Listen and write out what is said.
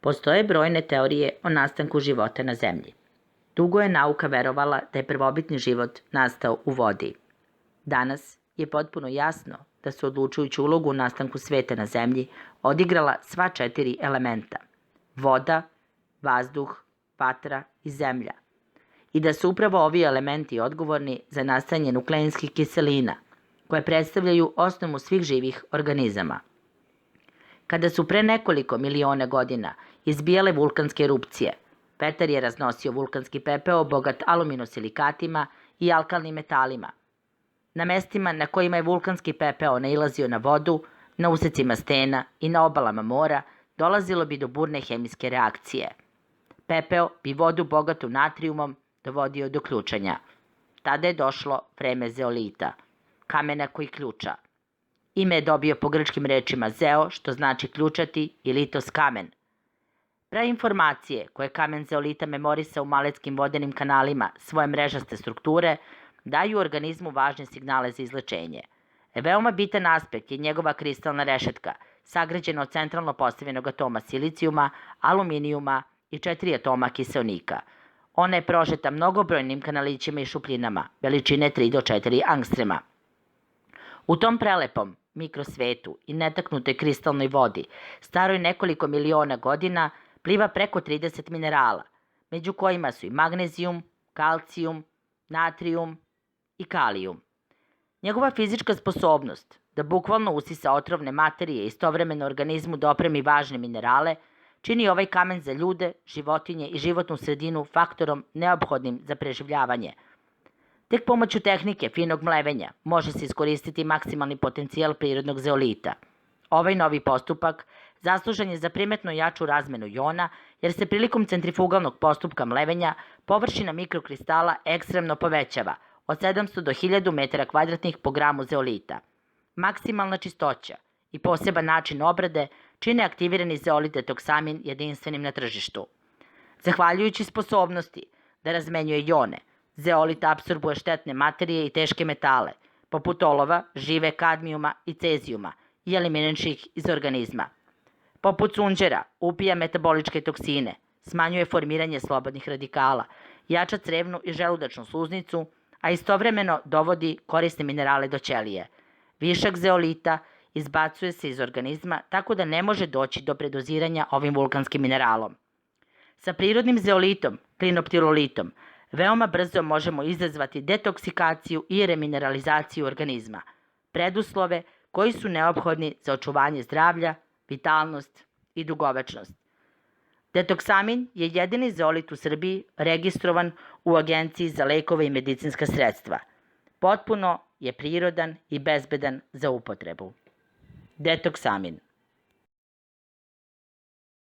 Postoje brojne teorije o nastanku života na Zemlji. Dugo je nauka verovala da je prvobitni život nastao u vodi. Danas je potpuno jasno da su odlučujuću ulogu u nastanku sveta na Zemlji odigrala sva 4 elementa – voda, vazduh, vatra i zemlja. I da su upravo ovi elementi odgovorni za nastajanje nukleinskih kiselina, koje predstavljaju osnovu svih živih organizama. Kada su pre nekoliko miliona godina izbijale vulkanske erupcije, vetar je raznosio vulkanski pepeo bogat aluminosilikatima i alkalnim metalima. Na mestima na kojima je vulkanski pepeo nailazio na vodu, na usecima stena i na obalama mora, dolazilo bi do burne hemijske reakcije. Pepeo bi vodu bogatu natrijumom dovodio do ključanja. Tada je došlo vreme zeolita, kamena koji ključa. Ime je dobio po grčkim rečima zeo, što znači ključati, i litos kamen. Prainformacije koje kamen zeolita memorisa u maletskim vodenim kanalima svoje mrežaste strukture daju organizmu važne signale za izlečenje. Veoma bitan aspekt je njegova kristalna rešetka, sagrađena od centralno postavljenog atoma silicijuma, aluminijuma i 4 atoma kiseonika. Ona je prožeta mnogobrojnim kanalićima i šupljinama, veličine 3 do 4 angstrema. U tom prelepom mikrosvetu i netaknutoj kristalnoj vodi, staroj nekoliko miliona godina, pliva preko 30 minerala, među kojima su i magnezijum, kalcijum, natrijum i kalijum. Njegova fizička sposobnost da bukvalno usisa otrovne materije i istovremeno organizmu dopremi važne minerale, čini ovaj kamen za ljude, životinje i životnu sredinu faktorom neophodnim za preživljavanje. Tek pomoću tehnike finog mlevenja može se iskoristiti maksimalni potencijal prirodnog zeolita. Ovaj novi postupak zaslužan je za primetno jaču razmenu jona, jer se prilikom centrifugalnog postupka mlevenja površina mikrokristala ekstremno povećava, od 700 do 1000 m2 po gramu zeolita. Maksimalna čistoća i poseban način obrade čine aktivirani zeolit detoksamin jedinstvenim na tržištu. Zahvaljujući sposobnosti da razmenjuje jone, zeolit apsorbuje štetne materije i teške metale, poput olova, žive, kadmijuma i cezijuma, i eliminiše ih iz organizma. Poput sunđera, upija metaboličke toksine, smanjuje formiranje slobodnih radikala, jača crevnu i želudačnu sluznicu, a istovremeno dovodi korisne minerale do ćelije. Višak zeolita izbacuje se iz organizma tako da ne može doći do predoziranja ovim vulkanskim mineralom. Sa prirodnim zeolitom, klinoptilolitom, veoma brzo možemo izazvati detoksikaciju i remineralizaciju organizma, preduslove koji su neophodni za očuvanje zdravlja, vitalnost i dugovečnost. Detoksamin je jedini zeolit u Srbiji registrovan u Agenciji za lekove i medicinska sredstva. Potpuno je prirodan i bezbedan za upotrebu. Detoksamin.